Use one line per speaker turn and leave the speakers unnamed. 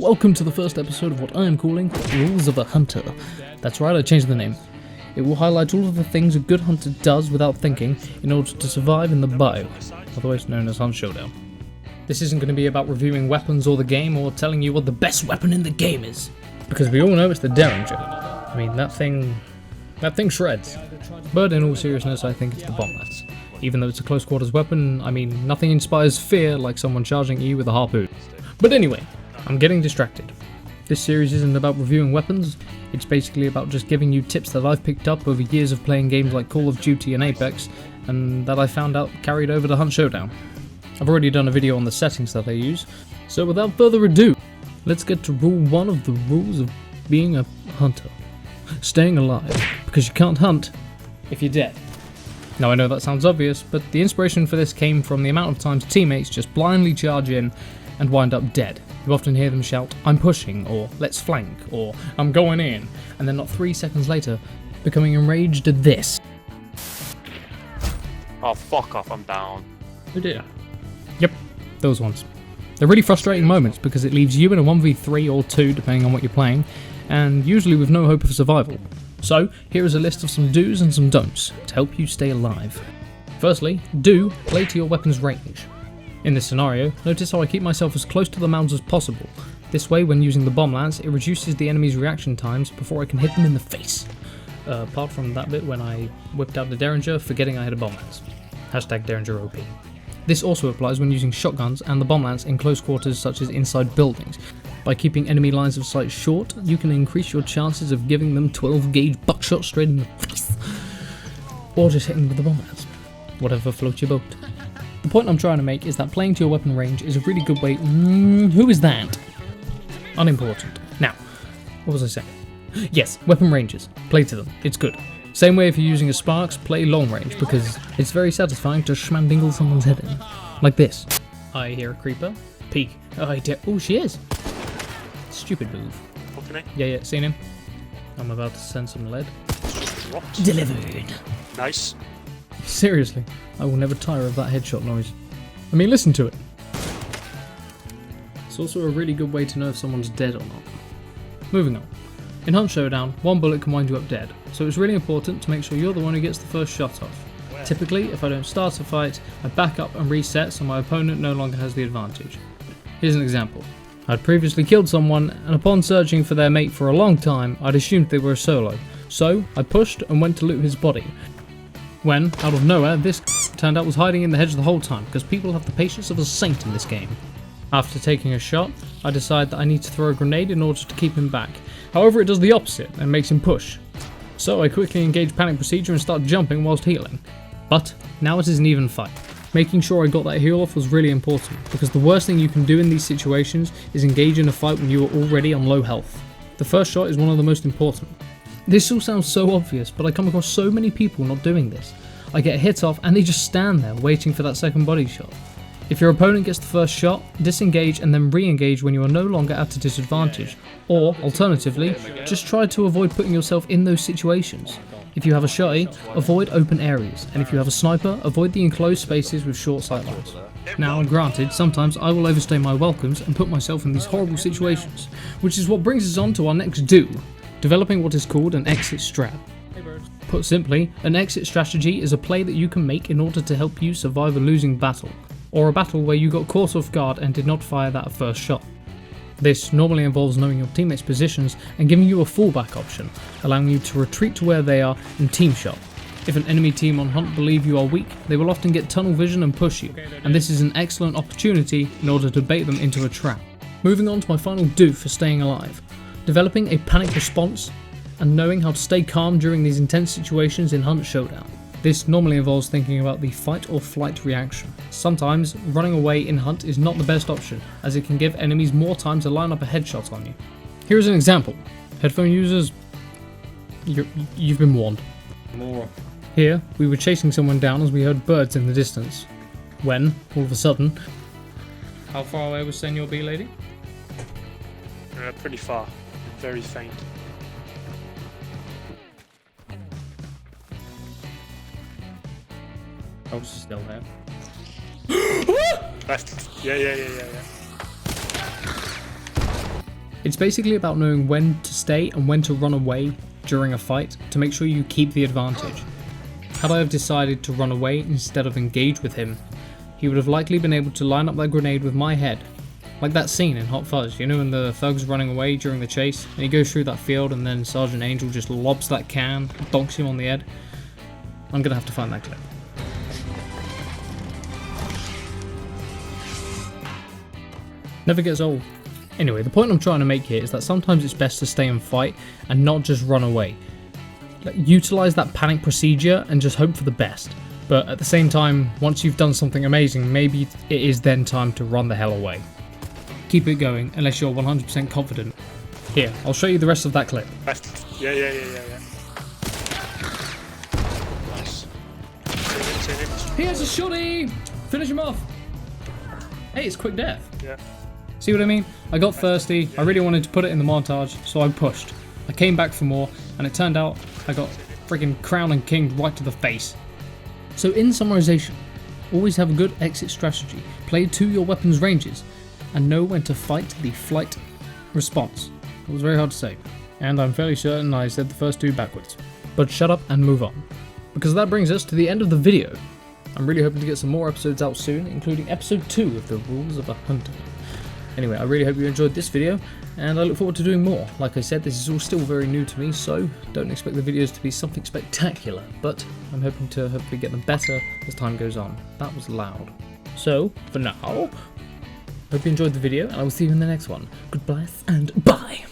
welcome to the first episode of what I am calling Rules of a Hunter. That's right, I changed the name. It will highlight all of the things a good hunter does without thinking in order to survive in the bio, otherwise known as Hunt Showdown. This isn't going to be about reviewing weapons or the game or telling you what the best weapon in the game is, because we all know it's the Derringer. I mean, that thing shreds. But in all seriousness, I think it's the bomblets. Even though it's a close quarters weapon, I mean, nothing inspires fear like someone charging you with a harpoon. But anyway, I'm getting distracted. This series isn't about reviewing weapons, it's basically about just giving you tips that I've picked up over years of playing games like Call of Duty and Apex, and that I found out carried over to Hunt Showdown. I've already done a video on the settings that I use, so without further ado, let's get to rule 1 of the rules of being a hunter. Staying alive, because you can't hunt if you're dead. Now I know that sounds obvious, but the inspiration for this came from the amount of times teammates just blindly charge in and wind up dead. You often hear them shout, "I'm pushing," or "let's flank," or "I'm going in," and then not 3 seconds later, becoming enraged at this.
Oh, fuck off, I'm down.
Oh dear. Yep, those ones. They're really frustrating moments because it leaves you in a 1v3 or 2 depending on what you're playing, and usually with no hope of survival. So, here is a list of some do's and some don'ts to help you stay alive. Firstly, do play to your weapon's range. In this scenario, notice how I keep myself as close to the mounds as possible. This way, when using the bomb lance, it reduces the enemy's reaction times before I can hit them in the face. Apart from that bit when I whipped out the Derringer, forgetting I had a bomb lance. Hashtag Derringer OP. This also applies when using shotguns and the bomb lance in close quarters such as inside buildings. By keeping enemy lines of sight short, you can increase your chances of giving them 12 gauge buckshot straight in the face. Or just hitting with the bomb lance. Whatever floats your boat. The point I'm trying to make is that playing to your weapon range is a really good way. Who is that? Unimportant. Now, what was I saying? Yes, weapon ranges. Play to them. It's good. Same way if you're using a Sparks, play long range because it's very satisfying to schmandingle someone's head in. Like this. I hear a creeper. Peek. Oh, she is. Stupid move.
Okay.
Yeah, seen him. I'm about to send some lead.
What?
Delivered.
Nice.
Seriously, I will never tire of that headshot noise. I mean, listen to it. It's also a really good way to know if someone's dead or not. Moving on. In Hunt Showdown, one bullet can wind you up dead, so it's really important to make sure you're the one who gets the first shot off. Typically, if I don't start a fight, I back up and reset so my opponent no longer has the advantage. Here's an example. I'd previously killed someone, and upon searching for their mate for a long time, I'd assumed they were a solo, so I pushed and went to loot his body. When, out of nowhere, this turned out was hiding in the hedge the whole time, because people have the patience of a saint in this game. After taking a shot, I decide that I need to throw a grenade in order to keep him back. However, it does the opposite and makes him push. So I quickly engage panic procedure and start jumping whilst healing. But now it is an even fight. Making sure I got that heal off was really important, because the worst thing you can do in these situations is engage in a fight when you are already on low health. The first shot is one of the most important. This all sounds so obvious, but I come across so many people not doing this. I get hit off and they just stand there waiting for that second body shot. If your opponent gets the first shot, disengage and then re-engage when you are no longer at a disadvantage. Or, alternatively, just try to avoid putting yourself in those situations. If you have a shotty, avoid open areas, and if you have a sniper, avoid the enclosed spaces with short sightlines. Now, granted, sometimes I will overstay my welcomes and put myself in these horrible situations, which is what brings us on to our next do. Developing what is called an exit strat. Put simply, an exit strategy is a play that you can make in order to help you survive a losing battle, or a battle where you got caught off guard and did not fire that first shot. This normally involves knowing your teammates' positions and giving you a fallback option, allowing you to retreat to where they are and team shot. If an enemy team on hunt believe you are weak, they will often get tunnel vision and push you, and this is an excellent opportunity in order to bait them into a trap. Moving on to my final do for staying alive. Developing a panic response and knowing how to stay calm during these intense situations in Hunt Showdown. This normally involves thinking about the fight or flight reaction. Sometimes, running away in Hunt is not the best option, as it can give enemies more time to line up a headshot on you. Here is an example. Headphone users, you've been warned.
More.
Here, we were chasing someone down as we heard birds in the distance. When, all of a sudden... How far away was Senor B, lady?
Pretty far. Very faint.
Oh, she's still there.
Left. Yeah.
It's basically about knowing when to stay and when to run away during a fight to make sure you keep the advantage. Had I have decided to run away instead of engage with him, he would have likely been able to line up that grenade with my head. Like that scene in Hot Fuzz, you know, when the thug's running away during the chase and he goes through that field and then Sergeant Angel just lobs that can, donks him on the head. I'm gonna have to find that clip. Never gets old. Anyway, the point I'm trying to make here is that sometimes it's best to stay and fight and not just run away. Utilize that panic procedure and just hope for the best. But at the same time, once you've done something amazing, maybe it is then time to run the hell away. Keep it going unless you're 100% confident. Here, I'll show you the rest of that clip.
Yeah. Nice. Seen him.
He has a shotty! Finish him off! Hey, it's quick death.
Yeah.
See what I mean? I got thirsty, I really wanted to put it in the montage, so I pushed. I came back for more, and it turned out I got friggin' crown and king right to the face. So in summarization, always have a good exit strategy, play to your weapon's ranges, and know when to fight the flight response. It was very hard to say, and I'm fairly certain I said the first two backwards. But shut up and move on. Because that brings us to the end of the video. I'm really hoping to get some more episodes out soon, including episode 2 of the Rules of a Hunter. Anyway, I really hope you enjoyed this video, and I look forward to doing more. Like I said, this is all still very new to me, so don't expect the videos to be something spectacular, but I'm hoping to hopefully get them better as time goes on. That was loud. So, for now, hope you enjoyed the video, and I will see you in the next one. Good bless, and bye!